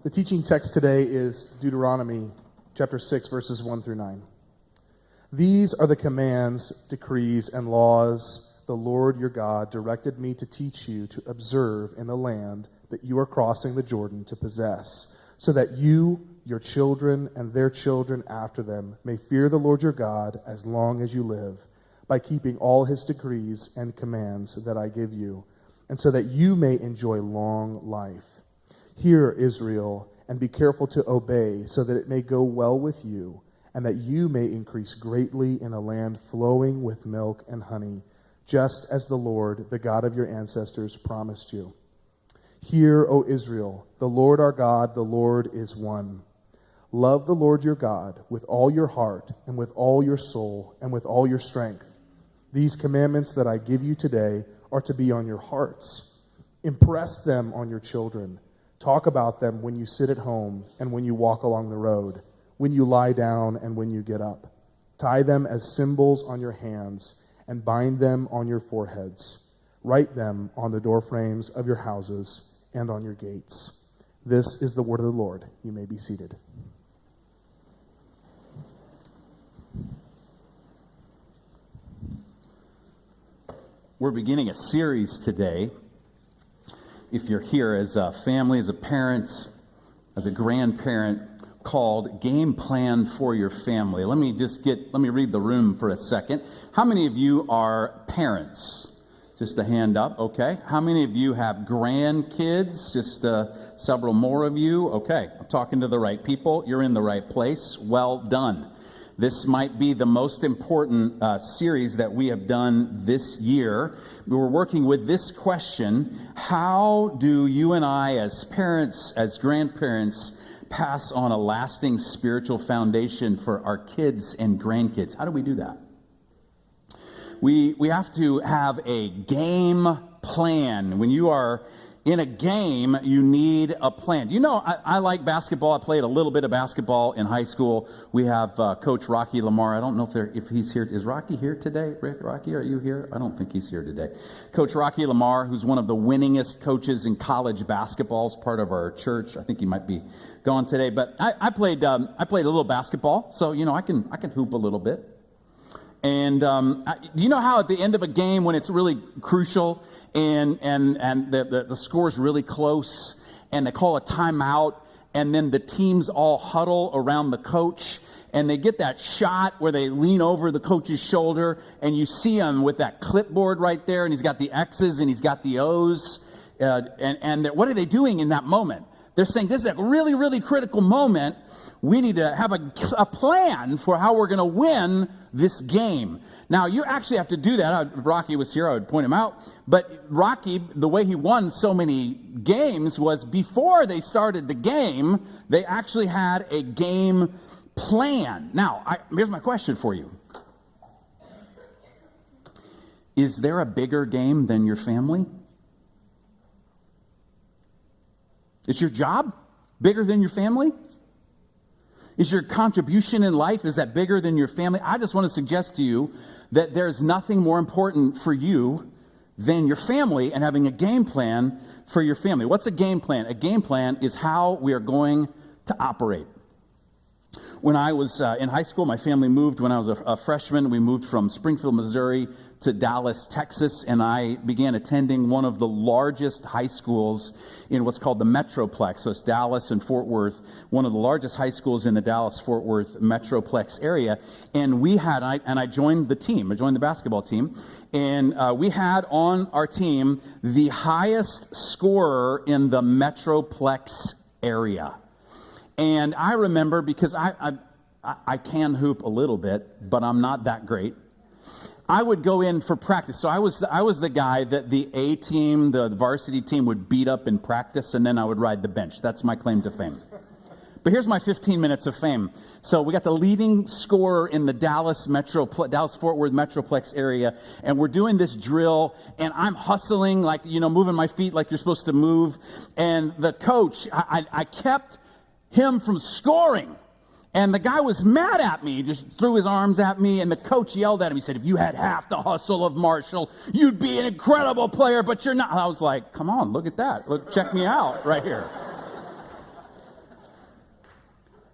The teaching text today is Deuteronomy chapter 6, verses 1 through 9. These are the commands, decrees, and laws the Lord your God directed me to teach you to observe in the land that you are crossing the Jordan to possess, so that you, your children, and their children after them may fear the Lord your God as long as you live, by keeping all his decrees and commands that I give you, and so that you may enjoy long life. Hear, Israel, and be careful to obey, so that it may go well with you, and that you may increase greatly in a land flowing with milk and honey, just as the Lord, the God of your ancestors, promised you. Hear, O Israel, the Lord our God, the Lord is one. Love the Lord your God with all your heart, and with all your soul, and with all your strength. These commandments that I give you today are to be on your hearts. Impress them on your children. Talk about them when you sit at home and when you walk along the road, when you lie down and when you get up. Tie them as symbols on your hands and bind them on your foreheads. Write them on the doorframes of your houses and on your gates. This is the word of the Lord. You may be seated. We're beginning a series today. If you're here as a family, as a parent, as a grandparent, called Game Plan for Your Family. Let me read the room for a second. How many of you are parents? Just a hand up, okay. How many of you have grandkids? Just several more of you. Okay, I'm talking to the right people. You're in the right place. Well done. This might be the most important series that we have done this year. We were working with this question: how do you and I, as parents, as grandparents, pass on a lasting spiritual foundation for our kids and grandkids? How do we do that? We have to have a game plan. When you are in a game, you need a plan. You know, I like basketball. I played a little bit of basketball in high school. We have Coach Rocky Lamar. I don't know if he's here. Is Rocky here today? Rocky, are you here? I don't think he's here today. Coach Rocky Lamar, who's one of the winningest coaches in college basketball, is part of our church. I think he might be gone today. But I played a little basketball, so you know I can hoop a little bit. And you know how at the end of a game when it's really crucial and the score's really close and they call a timeout and then the teams all huddle around the coach and they get that shot where they lean over the coach's shoulder and you see him with that clipboard right there and he's got the X's and he's got the O's and what are they doing in that moment? They're saying this is a really, really critical moment. We need to have a plan for how we're going to win this game. Now, you actually have to do that. If Rocky was here, I would point him out. But Rocky, the way he won so many games was before they started the game, they actually had a game plan. Now, here's my question for you. Is there a bigger game than your family? Is your job bigger than your family? Is your contribution in life, is that bigger than your family? I just want to suggest to you that there's nothing more important for you than your family and having a game plan for your family. What's a game plan? A game plan is how we are going to operate. When I was in high school, my family moved when I was a freshman. We moved from Springfield, Missouri to Dallas, Texas, and I began attending one of the largest high schools in what's called the Metroplex. So it's Dallas and Fort Worth, one of the largest high schools in the Dallas-Fort Worth Metroplex area. And I joined the team. I joined the basketball team. And we had on our team the highest scorer in the Metroplex area. And I remember, because I can hoop a little bit, but I'm not that great. I would go in for practice. So I was the guy that the A team, the varsity team, would beat up in practice, and then I would ride the bench. That's my claim to fame. But here's my 15 minutes of fame. So we got the leading scorer in the Dallas-Fort Worth Metroplex area, and we're doing this drill, and I'm hustling, like, moving my feet like you're supposed to move. And the coach, I kept him from scoring. And the guy was mad at me, just threw his arms at me, and the coach yelled at him. He said, if you had half the hustle of Marshall, you'd be an incredible player, but you're not. I was like, come on, look at that. Look, check me out right here.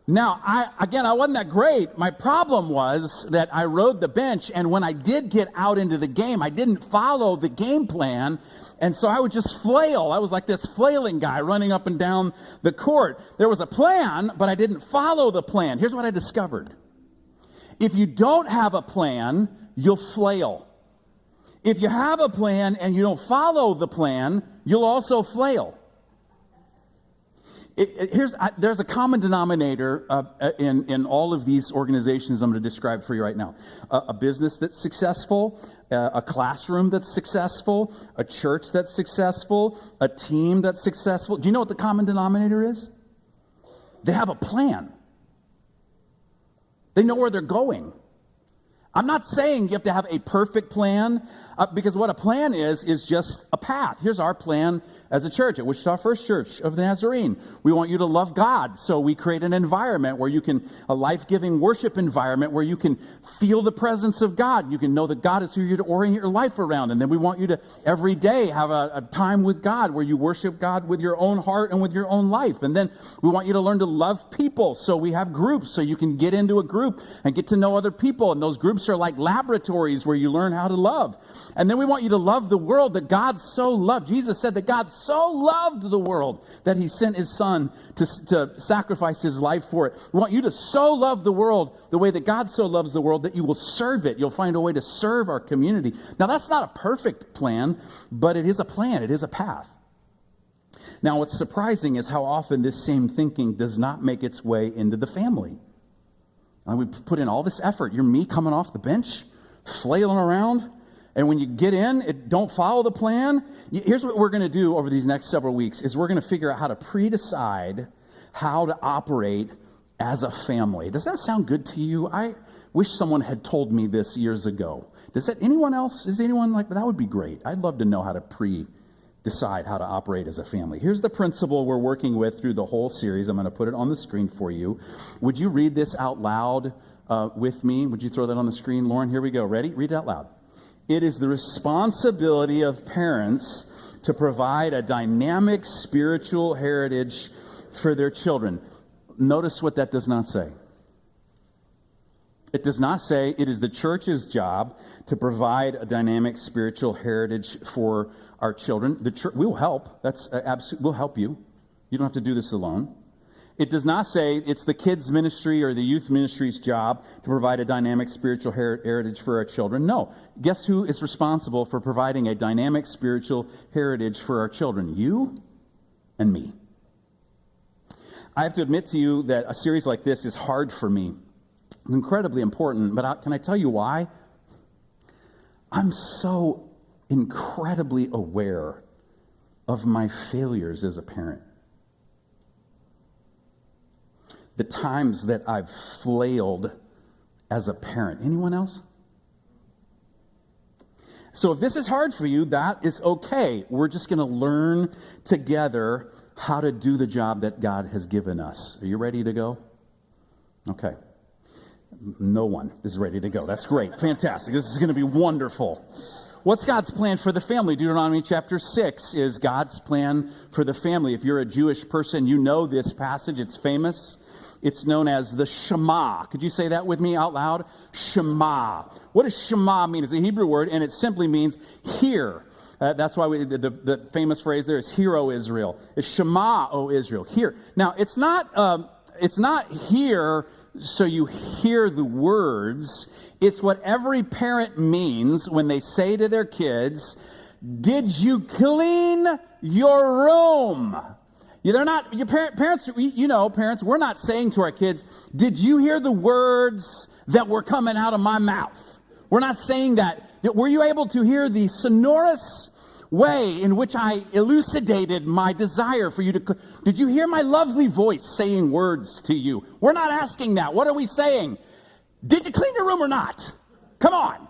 Now, I wasn't that great. My problem was that I rode the bench, and when I did get out into the game, I didn't follow the game plan, and so I would just flail. I was like this flailing guy running up and down the court. There was a plan, but I didn't follow the plan. Here's what I discovered. If you don't have a plan, you'll flail. If you have a plan and you don't follow the plan, you'll also flail. There's a common denominator in all of these organizations I'm going to describe for you right now. A business that's successful, a classroom that's successful, a church that's successful, a team that's successful. Do you know what the common denominator is? They have a plan. They know where they're going. I'm not saying you have to have a perfect plan, because what a plan is just a path. Here's our plan as a church at Wichita First Church of the Nazarene. We want you to love God, so we create an environment where you can, a life-giving worship environment where you can feel the presence of God. You can know that God is who you're to orient your life around. And then we want you to every day have a time with God where you worship God with your own heart and with your own life. And then we want you to learn to love people. So we have groups so you can get into a group and get to know other people. And those groups are like laboratories where you learn how to love. And then we want you to love the world that God so loved. Jesus said that God so loved the world that he sent his son to sacrifice his life for it. We want you to so love the world the way that God so loves the world that you will serve it. You'll find a way to serve our community. Now, that's not a perfect plan, but it is a plan. It is a path. Now, what's surprising is how often this same thinking does not make its way into the family. We put in all this effort. You're me coming off the bench, flailing around. And when you get in, don't follow the plan. Here's what we're going to do over these next several weeks is we're going to figure out how to pre-decide how to operate as a family. Does that sound good to you? I wish someone had told me this years ago. Is anyone like that? Would be great. I'd love to know how to pre-decide how to operate as a family. Here's the principle we're working with through the whole series. I'm going to put it on the screen for you. Would you read this out loud with me? Would you throw that on the screen? Lauren, here we go. Ready? Read it out loud. It is the responsibility of parents to provide a dynamic spiritual heritage for their children. Notice what that does not say. It does not say it is the church's job to provide a dynamic spiritual heritage for our children. The church will help. We'll help you. You don't have to do this alone. It does not say it's the kids' ministry or the youth ministry's job to provide a dynamic spiritual heritage for our children. No. Guess who is responsible for providing a dynamic spiritual heritage for our children? You and me. I have to admit to you that a series like this is hard for me. It's incredibly important, but can I tell you why? I'm so incredibly aware of my failures as a parent. The times that I've flailed as a parent. Anyone else? So if this is hard for you, that is okay. We're just going to learn together how to do the job that God has given us. Are you ready to go? Okay. No one is ready to go. That's great. Fantastic. This is going to be wonderful. What's God's plan for the family? Deuteronomy chapter 6 is God's plan for the family. If you're a Jewish person, you know this passage. It's famous. It's known as the Shema. Could you say that with me out loud? Shema. What does Shema mean? It's a Hebrew word, and it simply means hear. That's why the famous phrase there is "Hear, O Israel." It's Shema, O Israel. Hear. Now, it's not hear so you hear the words. It's what every parent means when they say to their kids, "Did you clean your room?" They're not, your parents, parents, we're not saying to our kids, "Did you hear the words that were coming out of my mouth?" We're not saying that. Were you able to hear the sonorous way in which I elucidated my desire for you to, did you hear my lovely voice saying words to you? We're not asking that. What are we saying? Did you clean your room or not? Come on.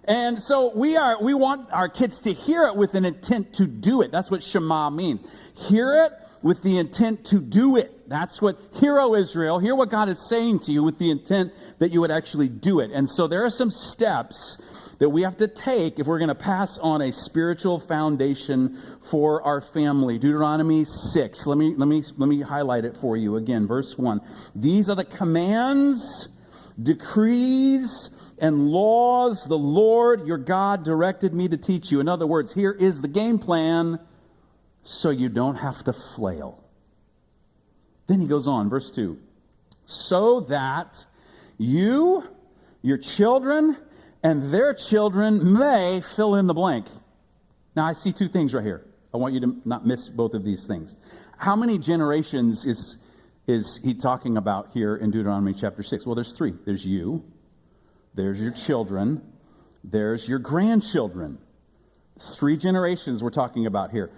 And so we want our kids to hear it with an intent to do it. That's what Shema means. Hear it with the intent to do it. hear, O Israel, hear what God is saying to you with the intent that you would actually do it. And so there are some steps that we have to take if we're going to pass on a spiritual foundation for our family. Deuteronomy 6. Let me highlight it for you again. Verse 1. These are the commands, decrees, and laws the Lord your God directed me to teach you. In other words, here is the game plan so you don't have to flail. Then he goes on, verse 2. So that you, your children, and their children may fill in the blank. Now, I see two things right here. I want you to not miss both of these things. How many generations is he talking about here in Deuteronomy chapter 6? Well, there's three. There's you, there's your children, there's your grandchildren. It's 3 generations we're talking about here.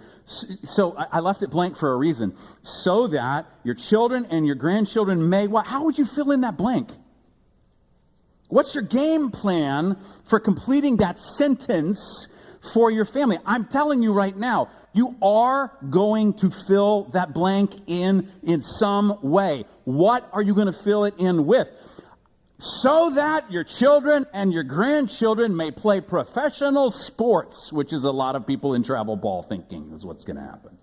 So I left it blank for a reason. So that your children and your grandchildren may... Well, how would you fill in that blank? What's your game plan for completing that sentence for your family? I'm telling you right now, you are going to fill that blank in some way. What are you going to fill it in with? So that your children and your grandchildren may play professional sports, which is a lot of people in travel ball thinking is what's going to happen.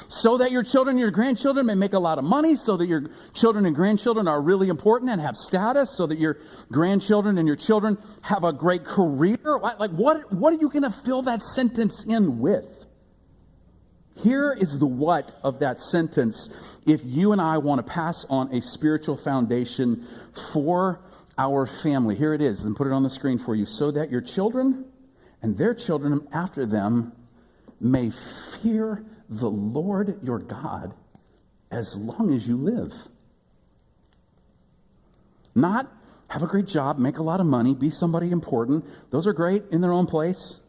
So that your children and your grandchildren may make a lot of money, so that your children and grandchildren are really important and have status, so that your grandchildren and your children have a great career. Like, what are you going to fill that sentence in with? Here is the what of that sentence if you and I want to pass on a spiritual foundation for our family. Here it is, and put it on the screen for you. So that your children and their children after them may fear the Lord your God as long as you live. Not have a great job, make a lot of money, be somebody important. Those are great in their own place.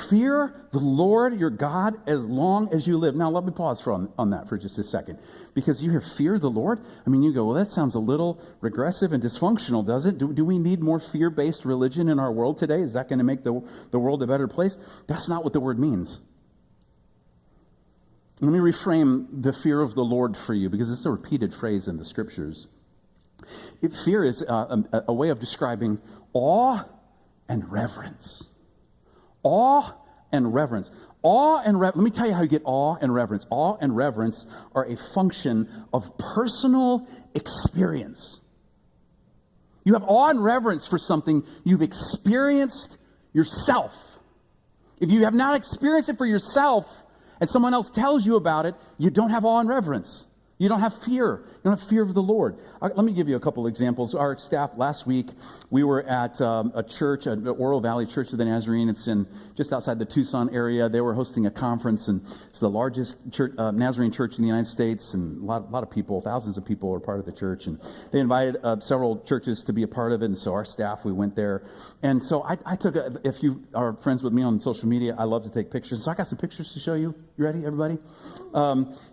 Fear the Lord your God as long as you live. Now, let me pause on that for just a second. Because you hear fear the Lord. I mean, you go, well, that sounds a little regressive and dysfunctional, does it? Do we need more fear-based religion in our world today? Is that going to make the world a better place? That's not what the word means. Let me reframe the fear of the Lord for you, because it's a repeated phrase in the Scriptures. Fear is a way of describing awe and reverence. Awe and reverence. Let me tell you how you get awe and reverence. Awe and reverence are a function of personal experience. You have awe and reverence for something you've experienced yourself. If you have not experienced it for yourself, and someone else tells you about it, you don't have awe and reverence. You don't have fear. You don't have fear of the Lord. Let me give you a couple examples. Our staff, last week, we were at a church, an Oro Valley Church of the Nazarene. It's in just outside the Tucson area. They were hosting a conference, and it's the largest church, Nazarene church in the United States, and a lot of people, thousands of people were part of the church. And they invited several churches to be a part of it, and so our staff, we went there. And so I took if you are friends with me on social media, I love to take pictures. So I got some pictures to show you. You ready, everybody?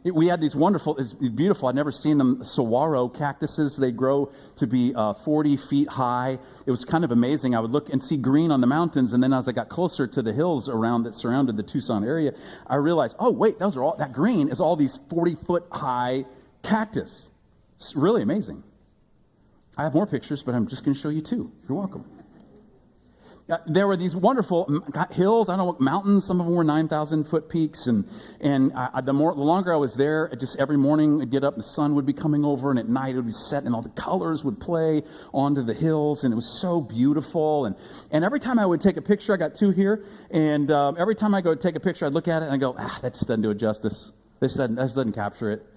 We had these wonderful, it's beautiful. I'd never seen them, saguaro cactuses. They grow to be 40 feet high. It was kind of amazing. I would look and see green on the mountains, and then as I got closer to the hills around that surrounded the Tucson area, I realized, oh wait, that green is all these 40-foot high cactus. It's really amazing. I have more pictures, but I'm just going to show you 2. You're welcome. There were these wonderful hills, I don't know, mountains. Some of them were 9,000-foot peaks. And the longer I was there, just every morning I'd get up, and the sun would be coming over, and at night it would be set, and all the colors would play onto the hills, and it was so beautiful. And every time I would take a picture, I got 2 here, and every time I go take a picture, I'd look at it, and I go, that just doesn't do it justice. This doesn't capture it.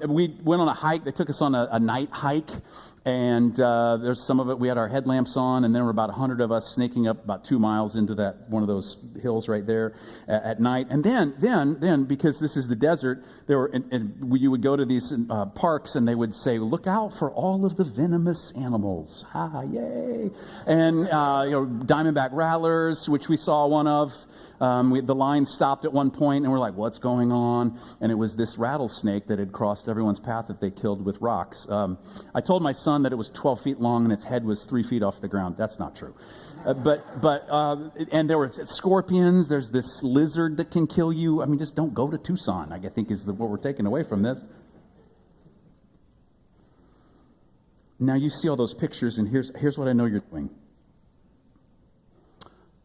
We went on a hike. They took us on a night hike, and there's some of it. We had our headlamps on, and there were about 100 of us snaking up about 2 miles into that one of those hills right there at night. And then because this is the desert, you would go to these parks, and they would say, "Look out for all of the venomous animals!" Yay! And diamondback rattlers, which we saw one of. The line stopped at one point, and we're like, what's going on? And it was this rattlesnake that had crossed everyone's path that they killed with rocks. I told my son that it was 12 feet long and its head was 3 feet off the ground. That's not true. And there were scorpions. There's this lizard that can kill you. I mean, just don't go to Tucson, I think is what we're taking away from this. Now you see all those pictures, and here's what I know you're doing.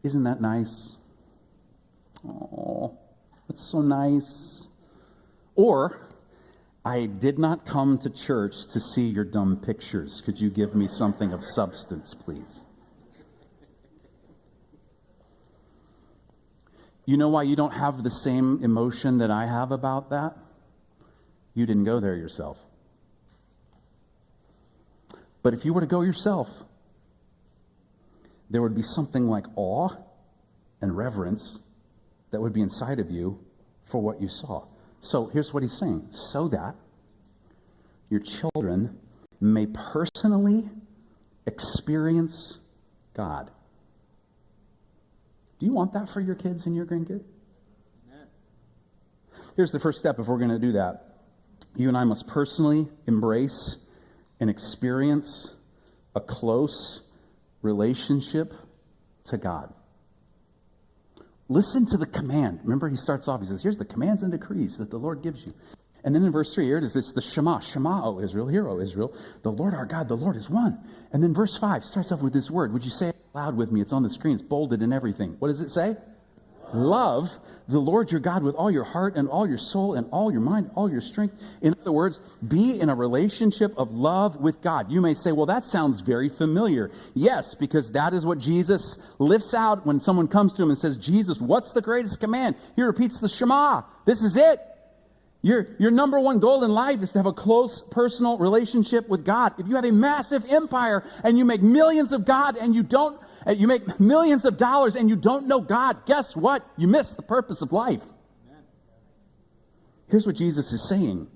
Isn't that nice? Oh, that's so nice. Or, I did not come to church to see your dumb pictures. Could you give me something of substance, please? You know why you don't have the same emotion that I have about that? You didn't go there yourself. But if you were to go yourself, there would be something like awe and reverence that would be inside of you for what you saw. So here's what he's saying. So that your children may personally experience God. Do you want that for your kids and your grandkids? Amen. Here's the first step if we're going to do that. You and I must personally embrace and experience a close relationship to God. Listen to the command. Remember, he starts off, he says, here's the commands and decrees that the Lord gives you. And then in verse 3, here it is, it's the Shema. Shema, O Israel, hear, O Israel, the Lord our God, the Lord is one. And then verse 5 starts off with this word. Would you say it loud with me? It's on the screen. It's bolded and everything. What does it say? Love the Lord your God with all your heart and all your soul and all your mind, all your strength. In other words, be in a relationship of love with God. You may say, well, that sounds very familiar. Yes, because that is what Jesus lifts out when someone comes to him and says, Jesus, what's the greatest command? He repeats the Shema. This is it. Your number one goal in life is to have a close personal relationship with God. If you have a massive empire and you make millions of God and you make millions of dollars and you don't know God, guess what? You miss the purpose of life. Amen. Here's what Jesus is saying.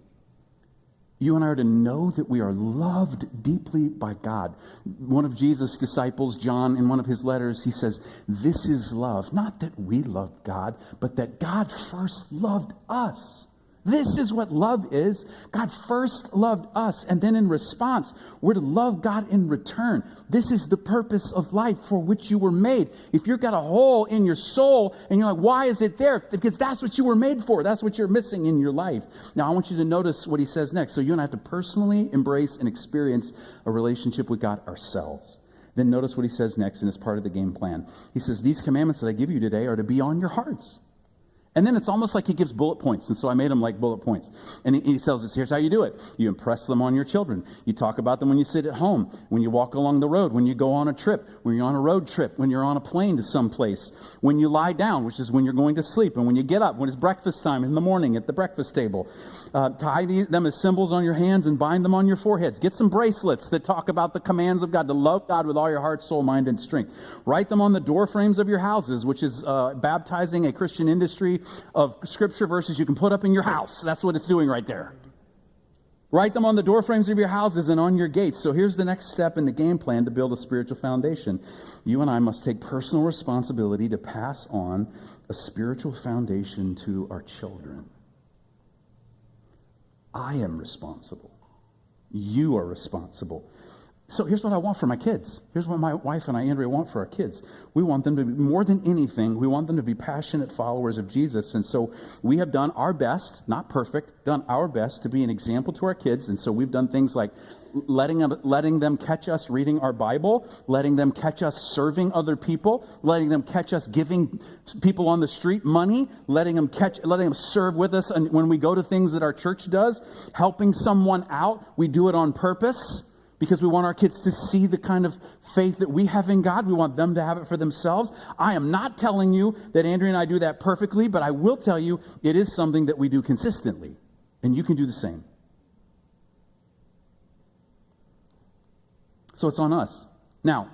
You and I are to know that we are loved deeply by God. One of Jesus' disciples, John, in one of his letters, he says, this is love. Not that we loved God, but that God first loved us. This is what love is. God first loved us, and then in response, we're to love God in return. This is the purpose of life for which you were made. If you've got a hole in your soul, and you're like, why is it there? Because that's what you were made for. That's what you're missing in your life. Now, I want you to notice what he says next. So you and I have to personally embrace and experience a relationship with God ourselves. Then notice what he says next, and it's part of the game plan. He says, these commandments that I give you today are to be on your hearts. And then it's almost like he gives bullet points. And so I made them like bullet points. And he tells us, here's how you do it. You impress them on your children. You talk about them when you sit at home, when you walk along the road, when you go on a trip, when you're on a road trip, when you're on a plane to someplace, when you lie down, which is when you're going to sleep, and when you get up, when it's breakfast time in the morning at the breakfast table. Tie them as symbols on your hands and bind them on your foreheads. Get some bracelets that talk about the commands of God, to love God with all your heart, soul, mind, and strength. Write them on the door frames of your houses, which is baptizing a Christian industry of scripture verses you can put up in your house. That's what it's doing right there. Write them on the door frames of your houses and on your gates. So here's the next step in the game plan to build a spiritual foundation. You and I must take personal responsibility to pass on a spiritual foundation to our children. I am responsible. You are responsible. So here's what I want for my kids. Here's what my wife and I, Andrea, want for our kids. We want them to be, more than anything, we want them to be passionate followers of Jesus. And so we have done our best, not perfect, done our best to be an example to our kids. And so we've done things like letting them catch us reading our Bible, letting them catch us serving other people, letting them catch us giving people on the street money, letting them serve with us and when we go to things that our church does, helping someone out. We do it on purpose, because we want our kids to see the kind of faith that we have in God. We want them to have it for themselves. I am not telling you that Andrea and I do that perfectly, but I will tell you it is something that we do consistently. And you can do the same. So it's on us. Now,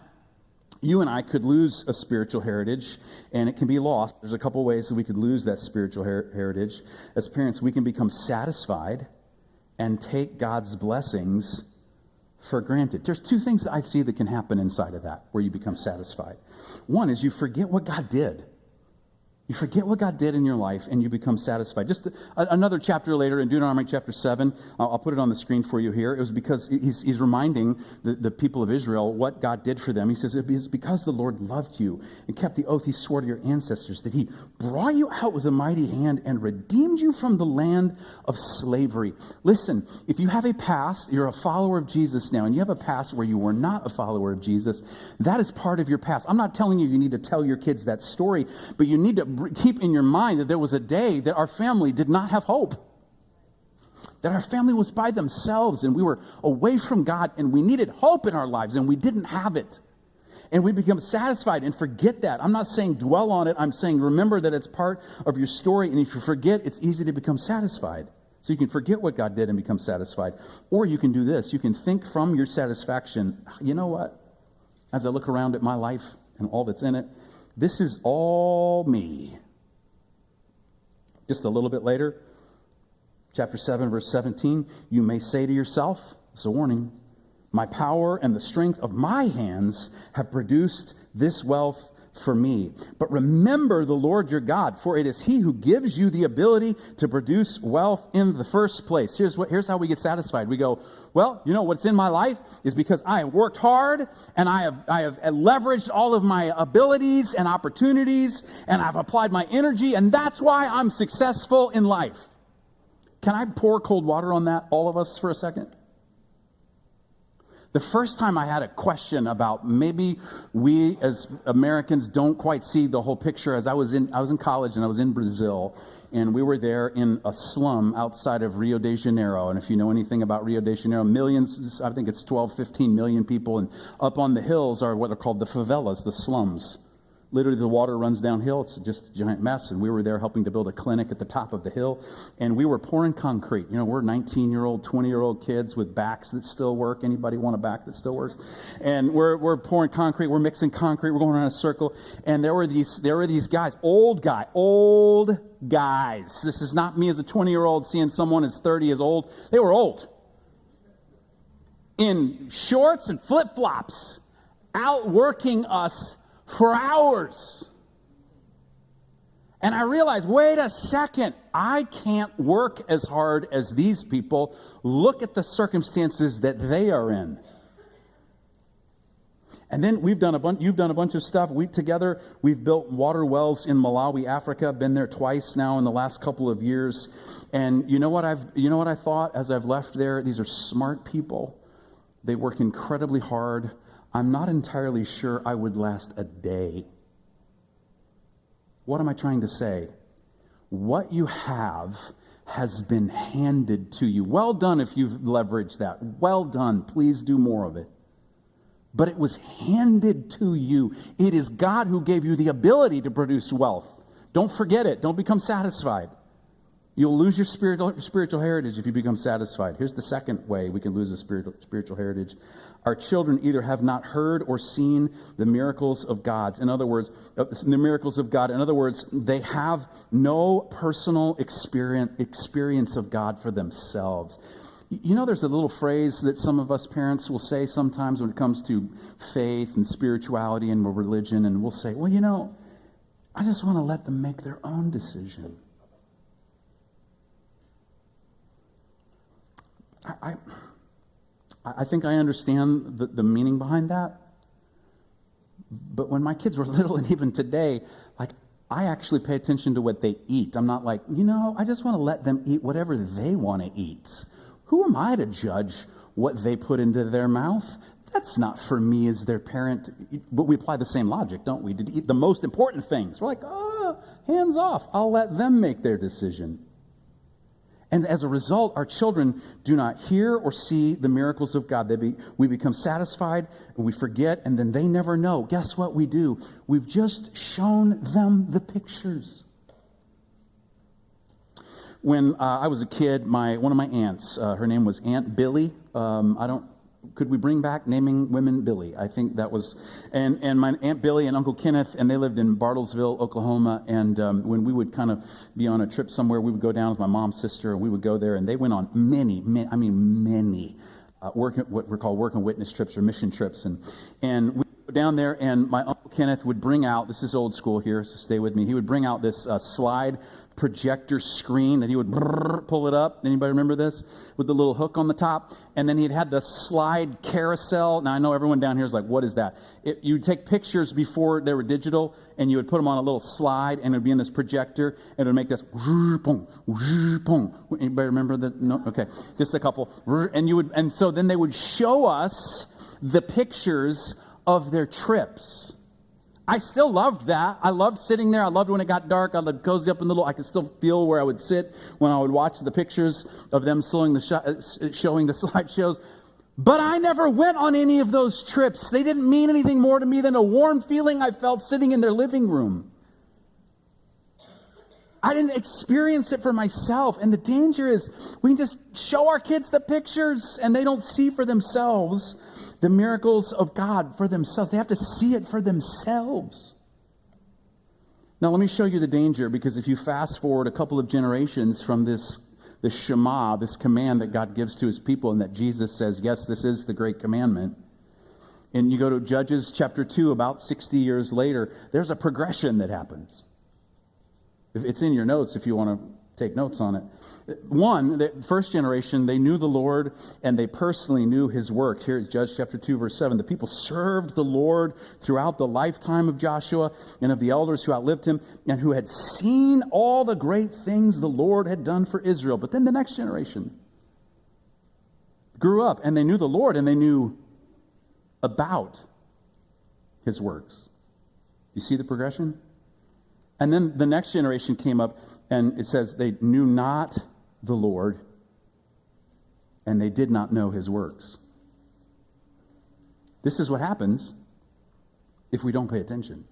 you and I could lose a spiritual heritage, and it can be lost. There's a couple ways that we could lose that spiritual heritage. As parents, we can become satisfied and take God's blessings for granted. There's two things that I see that can happen inside of that, where you become satisfied. One is you forget what God did. You forget what God did in your life, and you become satisfied. Just another chapter later in Deuteronomy chapter 7, I'll put it on the screen for you here. It was because he's reminding the people of Israel what God did for them. He says, it is because the Lord loved you and kept the oath he swore to your ancestors, that he brought you out with a mighty hand and redeemed you from the land of slavery. Listen, if you have a past, you're a follower of Jesus now, and you have a past where you were not a follower of Jesus, that is part of your past. I'm not telling you need to tell your kids that story, but you need to keep in your mind that there was a day that our family did not have hope. That our family was by themselves and we were away from God and we needed hope in our lives and we didn't have it. And we become satisfied and forget that. I'm not saying dwell on it. I'm saying remember that it's part of your story, and if you forget, it's easy to become satisfied. So you can forget what God did and become satisfied. Or you can do this. You can think from your satisfaction, you know what? As I look around at my life and all that's in it, this is all me. Just a little bit later, chapter 7, verse 17, you may say to yourself, it's a warning, my power and the strength of my hands have produced this wealth for me. But remember the Lord your God, for it is he who gives you the ability to produce wealth in the first place. Here's how we get satisfied. We go, well, you know what's in my life is because I have worked hard and I have leveraged all of my abilities and opportunities and I've applied my energy, and that's why I'm successful in life. Can I pour cold water on that, all of us, for a second? The first time I had a question about maybe we as Americans don't quite see the whole picture, as I was in college and I was in Brazil, and we were there in a slum outside of Rio de Janeiro. And if you know anything about Rio de Janeiro, millions, I think it's 12, 15 million people, and up on the hills are what are called the favelas, the slums. Literally, the water runs downhill. It's just a giant mess. And we were there helping to build a clinic at the top of the hill. And we were pouring concrete. You know, we're 19-year-old, 20-year-old kids with backs that still work. Anybody want a back that still works? And we're pouring concrete. We're mixing concrete. We're going around a circle. And there were these guys, old guys. This is not me as a 20-year-old seeing someone as 30 as old. They were old. In shorts and flip-flops, out working us for hours. And I realized, wait a second, I can't work as hard as these people. Look at the circumstances that they are in. And then you've done a bunch of stuff. We've built water wells in Malawi, Africa. Been there twice now in the last couple of years. And you know what I thought as I've left there? These are smart people. They work incredibly hard. I'm not entirely sure I would last a day. What am I trying to say? What you have has been handed to you. Well done if you've leveraged that. Well done. Please do more of it. But it was handed to you. It is God who gave you the ability to produce wealth. Don't forget it. Don't become satisfied. You'll lose your spiritual heritage if you become satisfied. Here's the second way we can lose a spiritual heritage. Our children either have not heard or seen the miracles of God. In other words, they have no personal experience of God for themselves. You know, there's a little phrase that some of us parents will say sometimes when it comes to faith and spirituality and religion, and we'll say, well, you know, I just want to let them make their own decision. I think I understand the meaning behind that. But when my kids were little, and even today, I actually pay attention to what they eat. I'm not like, I just want to let them eat whatever they want to eat. Who am I to judge what they put into their mouth? That's not for me as their parent. But we apply the same logic, don't we? To eat the most important things. We're like, hands off. I'll let them make their decision. And as a result, our children do not hear or see the miracles of God. We become satisfied and we forget, and then they never know. Guess what we do? We've just shown them the pictures. When I was a kid, one of my aunts, her name was Aunt Billy. Could we bring back naming women Billy? I think that was, and my Aunt Billy and Uncle Kenneth, and they lived in Bartlesville, Oklahoma, and when we would kind of be on a trip somewhere, we would go down with my mom's sister, and we would go there, and they went on many what were called work and witness trips or mission trips, and we down there, and my Uncle Kenneth would bring out, this is old school here, so stay with me. He would bring out this slide projector screen that he would pull it up. Anybody remember this? With the little hook on the top. And then he'd had the slide carousel. Now, I know everyone down here is like, what is that? You would take pictures before they were digital, and you would put them on a little slide, and it would be in this projector, and it would make this. Anybody remember that? No? Okay. Just a couple. And so then they would show us the pictures of their trips. I still loved that. I loved sitting there. I loved when it got dark. I would cozy up in the little. I could still feel where I would sit when I would watch the pictures of them showing the slideshows. But I never went on any of those trips. They didn't mean anything more to me than a warm feeling I felt sitting in their living room. I didn't experience it for myself. And the danger is we just show our kids the pictures and they don't see for themselves the miracles of God for themselves. They have to see it for themselves. Now, let me show you the danger, because if you fast forward a couple of generations from this Shema, this command that God gives to his people and that Jesus says, yes, this is the great commandment. And you go to Judges chapter 2, about 60 years later, there's a progression that happens. It's in your notes if you want to take notes on it. One, the first generation, they knew the Lord and they personally knew his work. Here is Judges chapter 2, verse 7. The people served the Lord throughout the lifetime of Joshua and of the elders who outlived him and who had seen all the great things the Lord had done for Israel. But then the next generation grew up and they knew the Lord and they knew about his works. You see the progression? And then the next generation came up, and it says they knew not the Lord, and they did not know his works. This is what happens if we don't pay attention.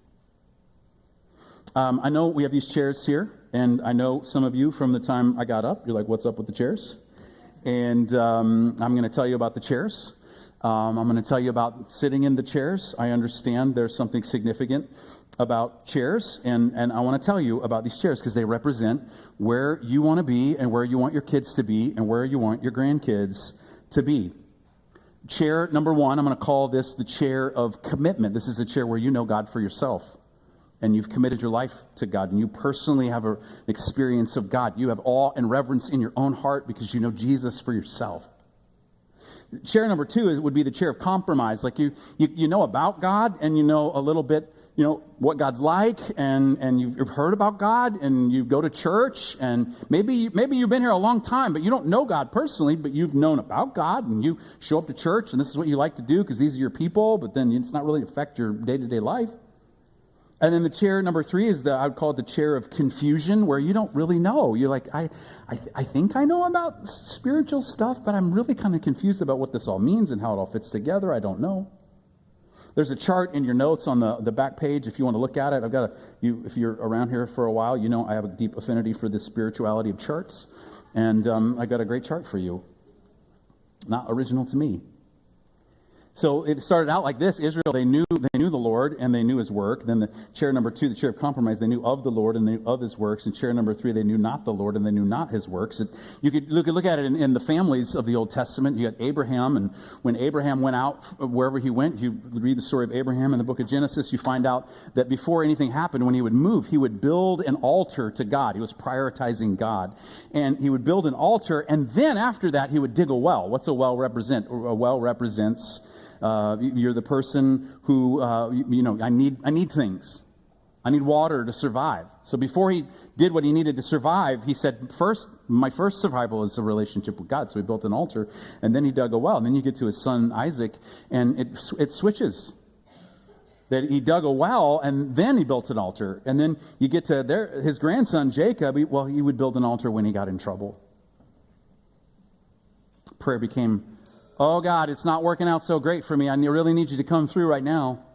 I know we have these chairs here, and I know some of you from the time I got up, you're like, what's up with the chairs? And I'm going to tell you about the chairs. I'm going to tell you about sitting in the chairs. I understand there's something significant about chairs, and I want to tell you about these chairs because they represent where you want to be and where you want your kids to be and where you want your grandkids to be. Chair number one, I'm going to call this the chair of commitment. This is a chair where you know God for yourself, and you've committed your life to God, and you personally have an experience of God. You have awe and reverence in your own heart because you know Jesus for yourself. Chair number two would be the chair of compromise. Like you know about God, and you know a little bit, you know, what God's like, and you've heard about God, and you go to church, and maybe you've been here a long time, but you don't know God personally, but you've known about God, and you show up to church, and this is what you like to do because these are your people, but then it's not really affect your day-to-day life. And then the chair number three is I would call it the chair of confusion, where you don't really know. You're like, I think I know about spiritual stuff, but I'm really kind of confused about what this all means and how it all fits together. I don't know. There's a chart in your notes on the back page if you want to look at it. If you're around here for a while, you know I have a deep affinity for the spirituality of charts. And I got a great chart for you. Not original to me. So it started out like this. Israel, they knew the Lord and they knew his work. Then the chair number two, the chair of compromise, they knew of the Lord and they knew of his works. And chair number three, they knew not the Lord and they knew not his works. You could look at it in the families of the Old Testament. You got Abraham, and when Abraham went out, wherever he went, you read the story of Abraham in the book of Genesis, you find out that before anything happened, when he would move, he would build an altar to God. He was prioritizing God. And he would build an altar, and then after that, he would dig a well. What's a well represent? A well represents you're the person who, I need things. I need water to survive. So before he did what he needed to survive, he said, my first survival is a relationship with God. So he built an altar, and then he dug a well. And then you get to his son Isaac, and it switches. That he dug a well, and then he built an altar. And then you get to his grandson Jacob, he would build an altar when he got in trouble. Prayer became, oh, God, it's not working out so great for me. I really need you to come through right now.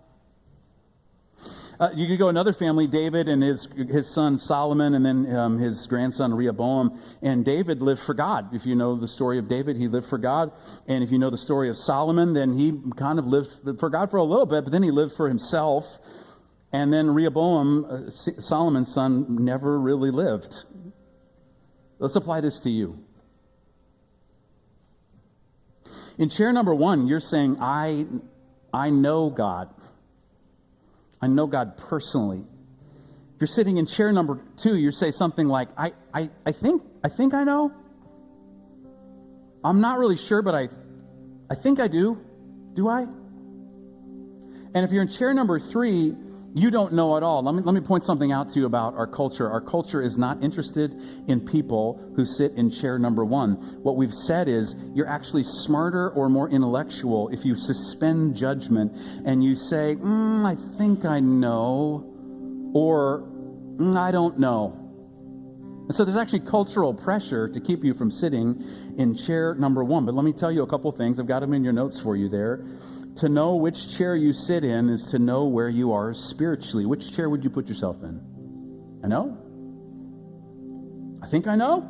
You could go another family, David and his son Solomon, and then his grandson Rehoboam. And David lived for God. If you know the story of David, he lived for God. And if you know the story of Solomon, then he kind of lived for God for a little bit, but then he lived for himself. And then Rehoboam, Solomon's son, never really lived. Let's apply this to you. In chair number one, you're saying, I know God. I know God personally. If you're sitting in chair number 2, you say something like, I think I know. I'm not really sure, but I think I do. Do I? And if you're in chair number 3, you don't know at all. Let me point something out to you about our culture. Our culture is not interested in people who sit in chair number 1. What we've said is you're actually smarter or more intellectual if you suspend judgment and you say, I think I know, or I don't know. And so there's actually cultural pressure to keep you from sitting in chair number 1. But let me tell you a couple things. I've got them in your notes for you there. To know which chair you sit in is to know where you are spiritually. Which chair would you put yourself in? I know. I think I know.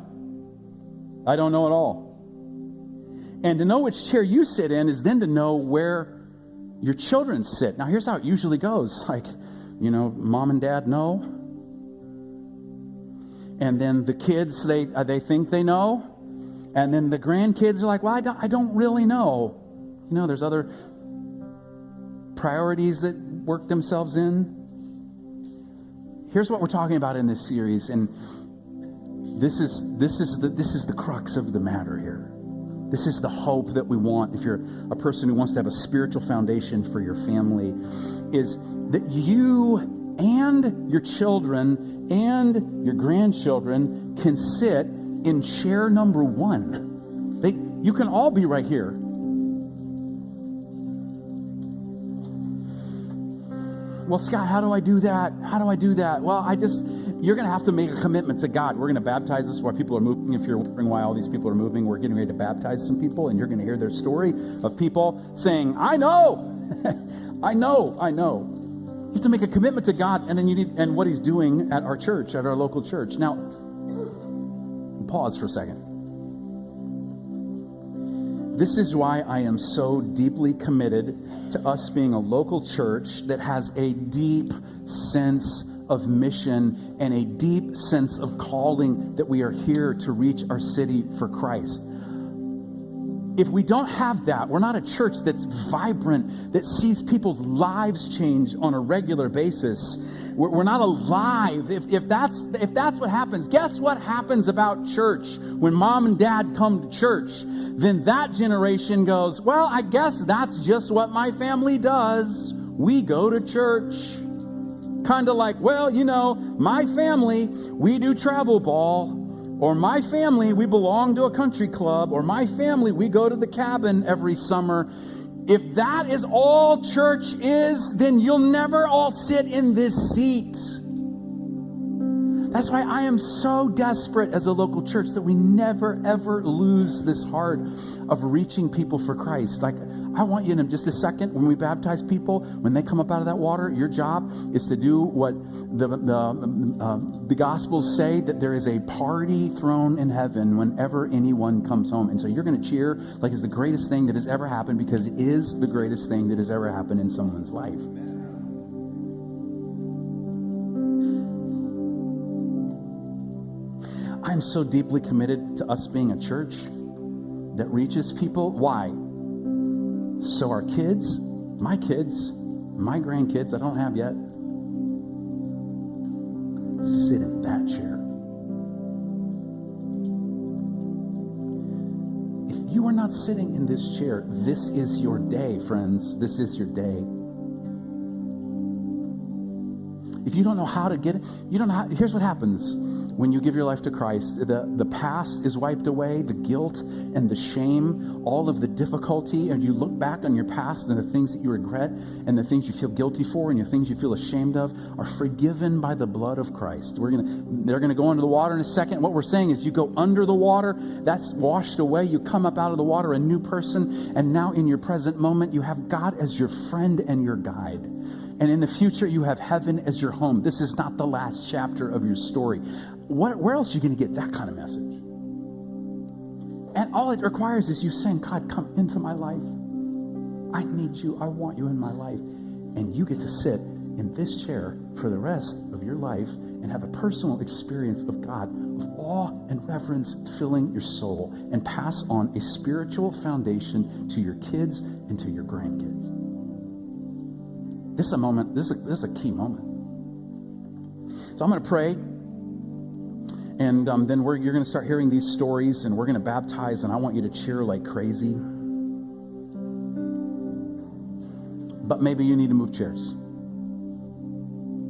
I don't know at all. And to know which chair you sit in is then to know where your children sit. Now, here's how it usually goes. Like, mom and dad know. And then the kids, they think they know. And then the grandkids are like, well, I don't really know. There's other priorities that work themselves in. Here's what we're talking about in this series, and this is the crux of the matter here. This is the hope that we want if you're a person who wants to have a spiritual foundation for your family, is that you and your children and your grandchildren can sit in chair number 1. You can all be right here. Well, Scott, how do I do that? Well, you're going to have to make a commitment to God. We're going to baptize this while people are moving. If you're wondering why all these people are moving, we're getting ready to baptize some people, and you're going to hear their story of people saying, I know, I know. You have to make a commitment to God, and then and what he's doing at our church, at our local church. Now, pause for a second. This is why I am so deeply committed to us being a local church that has a deep sense of mission and a deep sense of calling that we are here to reach our city for Christ. If we don't have that, we're not a church that's vibrant, that sees people's lives change on a regular basis. We're not alive. If that's what happens, guess what happens about church when mom and dad come to church? Then that generation goes, well, I guess that's just what my family does. We go to church. Kind of like, well, my family, we do travel ball. Or my family, we belong to a country club. Or my family, we go to the cabin every summer. If that is all church is, then you'll never all sit in this seat. That's why I am so desperate as a local church that we never, ever lose this heart of reaching people for Christ. Like, I want you in just a second, when we baptize people, when they come up out of that water, your job is to do what the Gospels say, that there is a party thrown in heaven whenever anyone comes home. And so you're going to cheer like it's the greatest thing that has ever happened, because it is the greatest thing that has ever happened in someone's life. I'm so deeply committed to us being a church that reaches people. Why? So our kids, my grandkids, I don't have yet, sit in that chair. If you are not sitting in this chair, this is your day, friends. This is your day. If you don't know how to get it, here's what happens. When you give your life to Christ, the past is wiped away, the guilt and the shame, all of the difficulty, and you look back on your past and the things that you regret and the things you feel guilty for and the things you feel ashamed of are forgiven by the blood of Christ. They're going to go under the water in a second. What we're saying is you go under the water, that's washed away, you come up out of the water a new person, and now in your present moment you have God as your friend and your guide. And in the future, you have heaven as your home. This is not the last chapter of your story. Where else are you going to get that kind of message? And all it requires is you saying, God, come into my life. I need you. I want you in my life. And you get to sit in this chair for the rest of your life and have a personal experience of God, of awe and reverence filling your soul, and pass on a spiritual foundation to your kids and to your grandkids. This is a moment, this is a key moment. So I'm going to pray, and then you're going to start hearing these stories, and we're going to baptize, and I want you to cheer like crazy. But maybe you need to move chairs.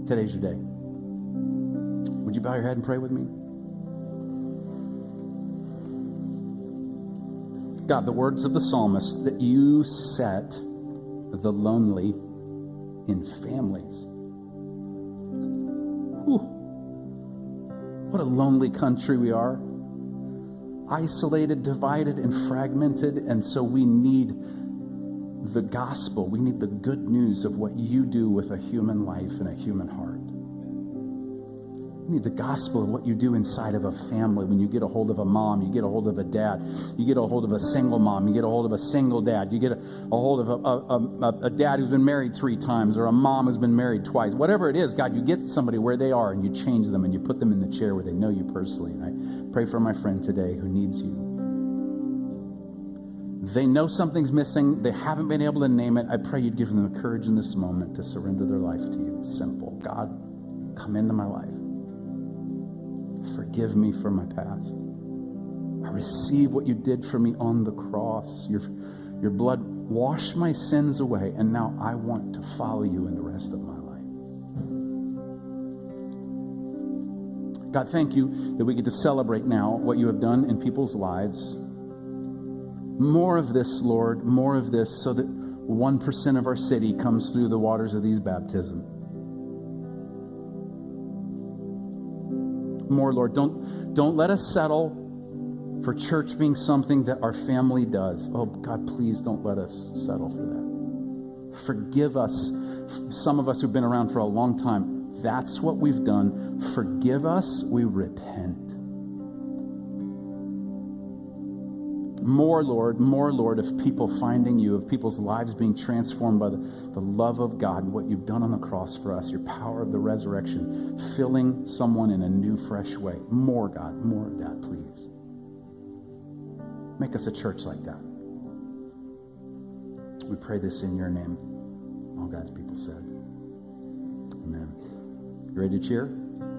Today's your day. Would you bow your head and pray with me? God, the words of the psalmist, that you set the lonely in families. Whew. What a lonely country we are. Isolated, divided, and fragmented. And so we need the gospel. We need the good news of what you do with a human life and a human heart. We need the gospel of what you do inside of a family. When you get a hold of a mom, you get a hold of a dad, you get a hold of a single mom, you get a hold of a single dad, you get a hold of a dad who's been married 3 times, or a mom who's been married twice. Whatever it is, God, you get somebody where they are and you change them and you put them in the chair where they know you personally. And I pray for my friend today who needs you. They know something's missing. They haven't been able to name it. I pray you'd give them the courage in this moment to surrender their life to you. It's simple. God, come into my life. Forgive me for my past. I receive what you did for me on the cross. Your blood washed my sins away, and now I want to follow you in the rest of my life. God, thank you that we get to celebrate now what you have done in people's lives. More of this, Lord, more of this, so that 1% of our city comes through the waters of these baptisms. More, Lord. Don't let us settle for church being something that our family does. Oh, God, please don't let us settle for that. Forgive us. Some of us who've been around for a long time, that's what we've done. Forgive us. We repent. More, Lord, of people finding you, of people's lives being transformed by the love of God and what you've done on the cross for us, your power of the resurrection, filling someone in a new, fresh way. More, God, more of that, please. Make us a church like that. We pray this in your name. All God's people said. Amen. You ready to cheer?